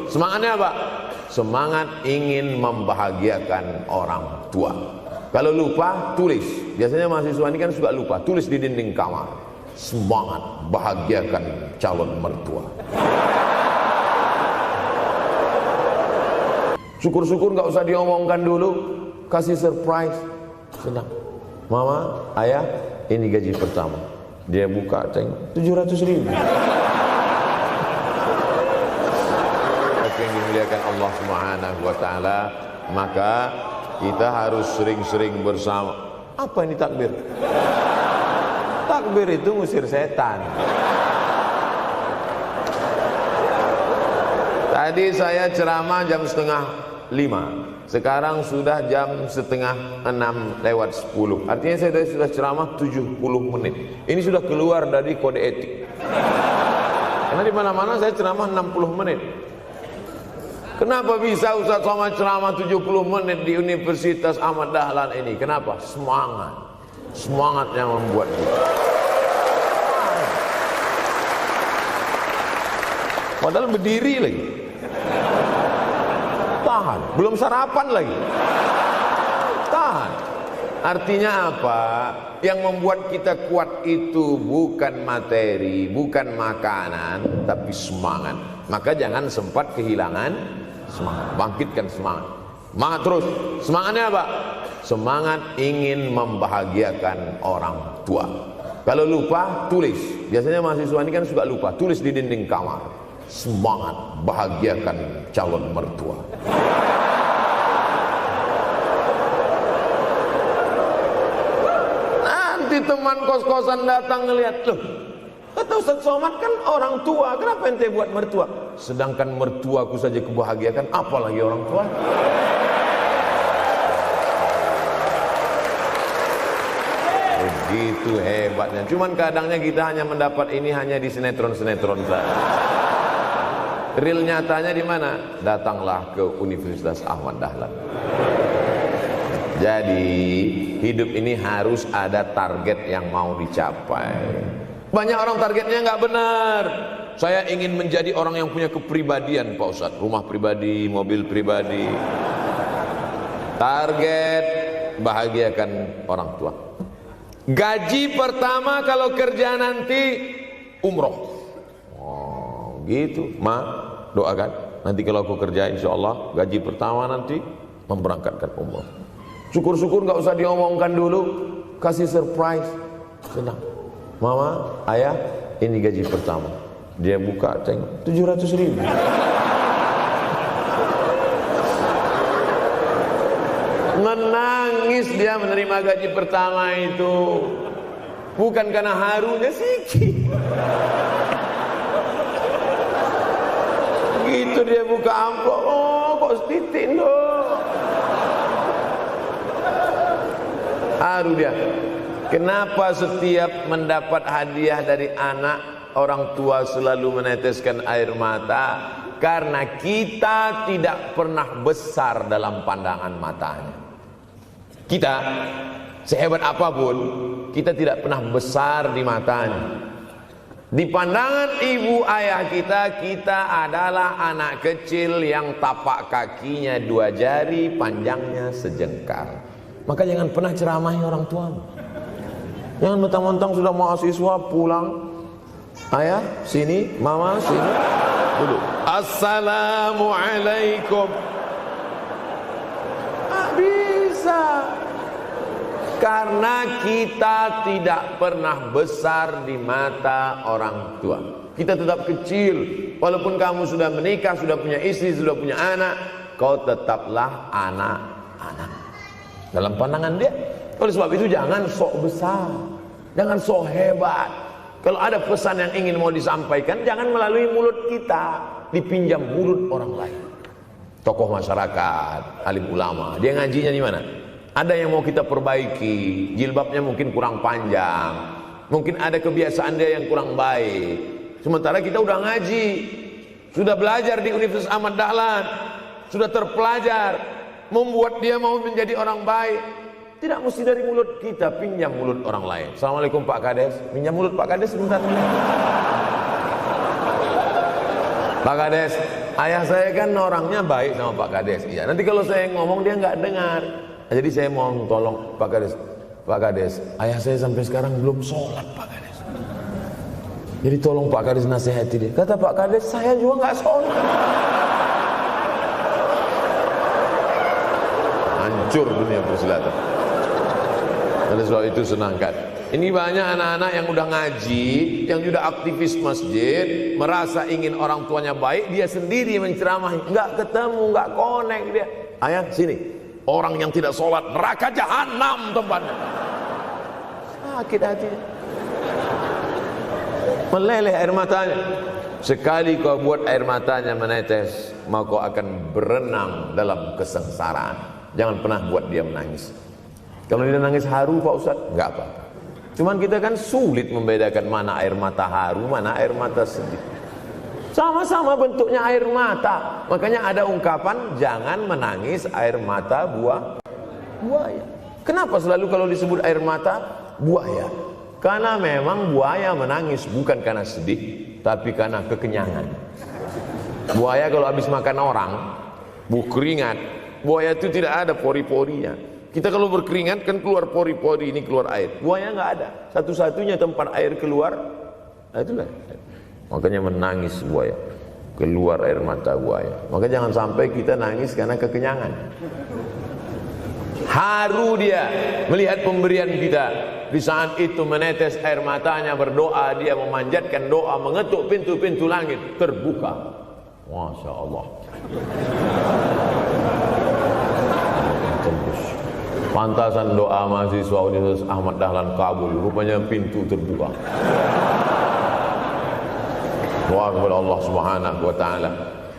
Semangatnya apa? Semangat ingin membahagiakan orang tua. Kalau lupa, tulis. Biasanya mahasiswa ini kan suka lupa, tulis di dinding kamar. Semangat bahagiakan calon mertua. Syukur-syukur nggak usah diomongkan dulu, kasih surprise. Senang. Mama, ayah, ini gaji pertama. Dia buka, tengok 700.000. Yang dimuliakan Allah Subhanahu wa taala, maka kita harus sering-sering bersama. Apa ini takbir? Takbir itu ngusir setan. Tadi saya ceramah jam 4:30. Sekarang sudah jam 5:30 Artinya saya sudah ceramah 70 menit. Ini sudah keluar dari kode etik. Karena di mana-mana saya ceramah 60 menit. Kenapa bisa Ustaz Somad ceramah 70 menit di Universitas Ahmad Dahlan ini? Kenapa? Semangat. Semangat yang membuat kita. Padahal berdiri lagi. Tahan. Belum sarapan lagi. Tahan. Artinya apa? Yang membuat kita kuat itu bukan materi, bukan makanan, tapi semangat. Maka jangan sempat kehilangan semangat, bangkitkan semangat. Semangat terus. Semangatnya apa? Semangat ingin membahagiakan orang tua. Kalau lupa, tulis. Biasanya mahasiswa ini kan suka lupa, tulis di dinding kamar. Semangat bahagiakan calon mertua. Nanti teman kos-kosan datang ngelihat, loh, kata Ustaz Somad kan orang tua, kenapa ente buat mertua? Sedangkan mertuaku saja kebahagiaan, apalagi orang tua. Begitu hebatnya. Cuman kadangnya kita hanya mendapat ini hanya di sinetron-sinetron saja. Real nyatanya di mana? Datanglah ke Universitas Ahmad Dahlan. Jadi hidup ini harus ada target yang mau dicapai. Banyak orang targetnya nggak benar. Saya ingin menjadi orang yang punya kepribadian, Pak Ustadz. Rumah pribadi, mobil pribadi. Target bahagiakan orang tua. Gaji pertama kalau kerja nanti umroh. Oh, gitu. Ma, doakan. Nanti kalau aku kerja, insya Allah gaji pertama nanti memberangkatkan umroh. Syukur-syukur nggak usah diomongkan dulu, kasih surprise. Senang. Mama, ayah, ini gaji pertama. Dia buka, tengok 700.000. Menangis dia menerima gaji pertama itu. Bukan karena harunya sikit. Gitu dia buka amplop, oh kok setitik loh. Haru dia. Kenapa setiap mendapat hadiah dari anak, orang tua selalu meneteskan air mata? Karena kita tidak pernah besar dalam pandangan matanya. Kita, sehebat apapun, kita tidak pernah besar di matanya. Di pandangan ibu ayah kita, kita adalah anak kecil yang tapak kakinya 2 jari, panjangnya sejengkal. Maka jangan pernah ceramahi orang tuamu. Jangan mentang-mentang sudah mahasiswa pulang, ayah sini, mama sini, duduk. Assalamualaikum. Bisa. Karena kita tidak pernah besar di mata orang tua. Kita tetap kecil. Walaupun kamu sudah menikah, sudah punya istri, sudah punya anak, kau tetaplah anak-anak dalam pandangan dia. Oleh sebab itu jangan sok besar, jangan sok hebat. Kalau ada pesan yang ingin mau disampaikan, jangan melalui mulut kita, dipinjam mulut orang lain. Tokoh masyarakat, alim ulama, dia ngajinya di mana? Ada yang mau kita perbaiki, jilbabnya mungkin kurang panjang, mungkin ada kebiasaan dia yang kurang baik. Sementara kita udah ngaji, sudah belajar di Universitas Ahmad Dahlan, sudah terpelajar, membuat dia mau menjadi orang baik. Tidak mesti dari mulut kita, pinjam mulut orang lain. Assalamualaikum Pak Kades, pinjam mulut Pak Kades sebentar. Pak Kades, Ayah saya kan orangnya baik sama Pak Kades. Iya, nanti kalau saya ngomong dia nggak dengar. Jadi saya mohon tolong Pak Kades. Pak Kades, ayah saya sampai sekarang belum sholat Pak Kades. Jadi tolong Pak Kades nasihati dia. Kata Pak Kades, saya juga nggak sholat. Hancur dunia persilatan. Oleh sebab itu senangkan. Ini banyak anak-anak yang udah ngaji, yang sudah aktivis masjid, merasa ingin orang tuanya baik, dia sendiri menceramahi, nggak ketemu, nggak connect dia. Ayah sini, orang yang tidak sholat neraka jahanam tempatnya. Sakit hati, meleleh air matanya. Sekali kau buat air matanya menetes, maka kau akan berenang dalam kesengsaraan. Jangan pernah buat dia menangis. Kalau dia nangis haru Pak Ustadz, nggak apa-apa. Cuman kita kan sulit membedakan mana air mata haru, mana air mata sedih. Sama-sama bentuknya air mata. Makanya ada ungkapan jangan menangis air mata buaya. Kenapa selalu kalau disebut air mata buaya? Karena memang buaya menangis bukan karena sedih, tapi karena kekenyangan. Buaya kalau habis makan orang, keringat, buaya itu tidak ada pori-porinya. Kita kalau berkeringat kan keluar pori-pori, ini keluar air. Buaya nggak ada. Satu-satunya tempat air keluar, nah itulah. Makanya menangis buaya, keluar air mata buaya. Maka jangan sampai kita nangis karena kekenyangan. Haru dia melihat pemberian kita. Di saat itu menetes air matanya, berdoa, dia memanjatkan doa, mengetuk pintu-pintu langit, terbuka. Masya Allah. Tembus. Pantasan doa mahasiswa Universitas Ahmad Dahlan kabul, rupanya pintu terbuka. Doa kepada Allah Subhanahu wa taala.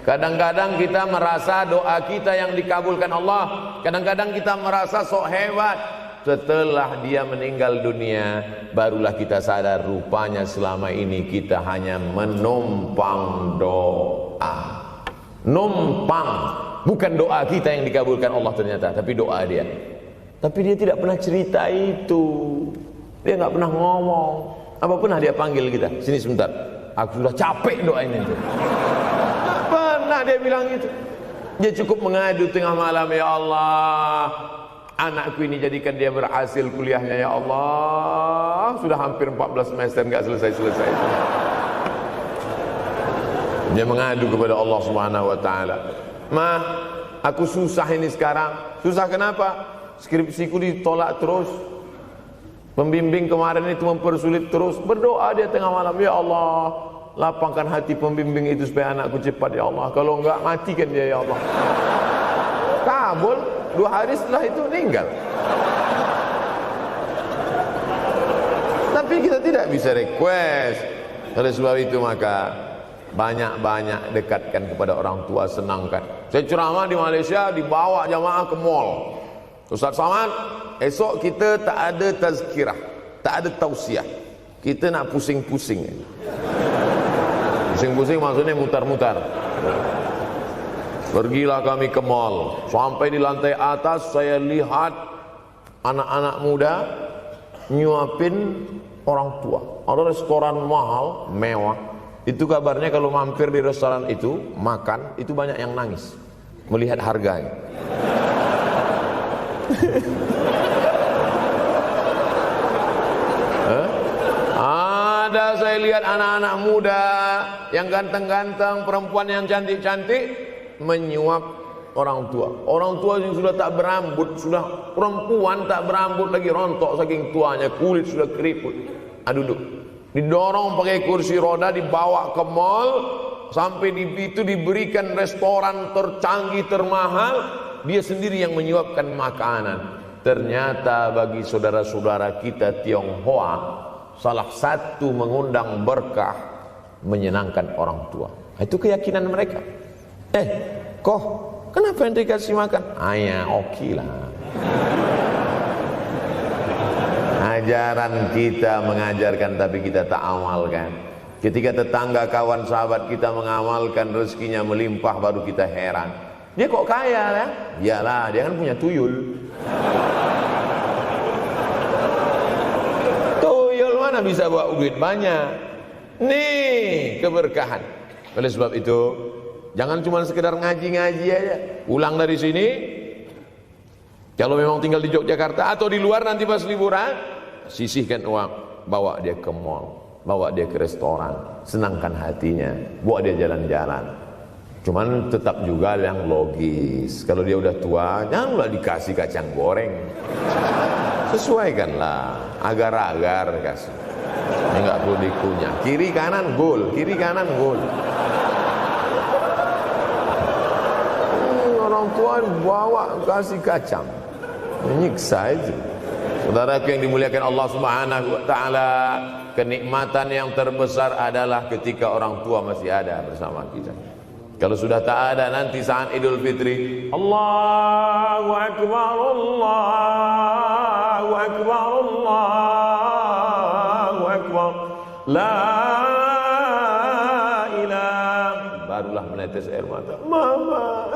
Kadang-kadang kita merasa doa kita yang dikabulkan Allah, kadang-kadang kita merasa sok hebat. Setelah dia meninggal dunia, barulah kita sadar rupanya selama ini kita hanya menumpang doa. Numpang, bukan doa kita yang dikabulkan Allah ternyata, tapi doa dia. Tapi dia tidak pernah cerita itu. Dia nggak pernah ngomong. Apa pernah dia panggil kita? Sini sebentar. Aku sudah capek doain itu. Nggak pernah dia bilang itu. Dia cukup mengadu tengah malam, ya Allah, anakku ini jadikan dia berhasil kuliahnya, ya Allah. Sudah hampir 14 semester nggak selesai-selesai. Dia mengadu kepada Allah Subhanahu wa taala. Ma, aku susah ini sekarang. Susah kenapa? Skripsiku ditolak terus. Pembimbing kemarin itu mempersulit terus. Berdoa dia tengah malam, ya Allah, lapangkan hati pembimbing itu supaya anakku cepat, ya Allah. Kalau enggak, matikan dia, ya Allah. Kabul, 2 hari setelah itu meninggal. Tapi kita tidak bisa request. Oleh sebab itu maka banyak-banyak dekatkan kepada orang tua, senangkan. Saya ceramah di Malaysia, dibawa jamaah ke mall. Ustaz Samad, esok kita tak ada tazkirah, tak ada tausiah. Kita nak pusing-pusing. Pusing-pusing maksudnya mutar-mutar. Pergilah kami ke mall. Sampai di lantai atas saya lihat anak-anak muda nyuapin orang tua. Ada restoran mahal, mewah. Itu kabarnya kalau mampir di restoran itu, makan, itu banyak yang nangis melihat harganya. Ada saya lihat anak-anak muda yang ganteng-ganteng, perempuan yang cantik-cantik menyuap orang tua. Orang tua yang sudah tak berambut, sudah perempuan tak berambut lagi, rontok saking tuanya, kulit sudah keriput. Duduk, didorong pakai kursi roda, dibawa ke mall, sampai di itu diberikan restoran tercanggih, termahal. Dia sendiri yang menyuapkan makanan. Ternyata bagi saudara-saudara kita Tionghoa, salah satu mengundang berkah menyenangkan orang tua. Itu keyakinan mereka. Kok kenapa yang dikasih makan? Ya oke lah. Ajaran kita mengajarkan tapi kita tak amalkan. Ketika tetangga, kawan, sahabat kita mengamalkan, rezekinya melimpah, baru kita heran. Dia kok kaya ya? Iyalah, dia kan punya tuyul. Tuyul mana bisa bawa duit banyak? Nih keberkahan. Oleh sebab itu, Jangan cuma sekedar ngaji-ngaji aja. Pulang dari sini, kalau memang tinggal di Yogyakarta atau di luar nanti pas liburan, sisihkan uang, bawa dia ke mall, bawa dia ke restoran, senangkan hatinya, bawa dia jalan-jalan. Cuman tetap juga yang logis. Kalau dia udah tua, janganlah dikasih kacang goreng. Sesuaikanlah, agar-agar kasih. Ini nggak perlu dikunyah. Kiri kanan gol, kiri kanan gol. Orang tua bawa kasih kacang, menyiksa itu. Saudaraku yang dimuliakan Allah Subhanahu wa taala, kenikmatan yang terbesar adalah ketika orang tua masih ada bersama kita. Kalau sudah tak ada nanti saat Idul Fitri, Allahu Akbar, Allahu Akbar, Allahu Akbar, la ilaha, barulah menetes air mata. Mama.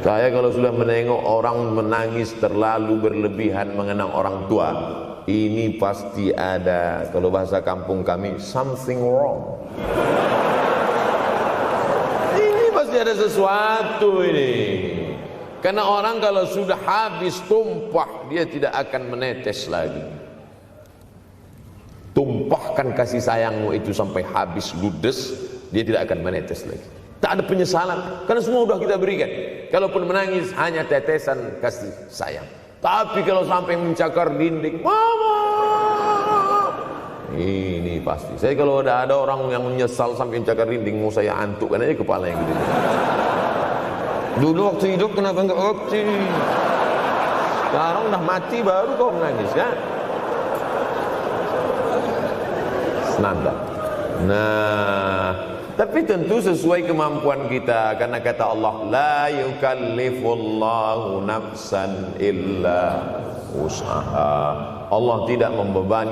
Saya kalau sudah menengok orang menangis terlalu berlebihan mengenang orang tua, ini pasti ada, kalau bahasa kampung kami, something wrong. Ada sesuatu ini. Karena orang kalau sudah habis tumpah, dia tidak akan menetes lagi. Tumpahkan kasih sayangmu itu sampai habis ludes, dia tidak akan menetes lagi. Tak ada penyesalan, karena semua sudah kita berikan. Kalaupun menangis hanya tetesan kasih sayang. Tapi kalau sampai mencakar dinding, mama, ini pasti. Saya kalau ada orang yang menyesal sampai mencakar dinding, mau saya antukkan aja kepala yang gede. Dulu waktu hidup kenapa enggak waktu? Sekarang udah mati baru kau menangis kan? Senanda. Nah, tapi tentu sesuai kemampuan kita, karena kata Allah, la yukallifullahu nafsan illa wus'aha. Allah tidak membebani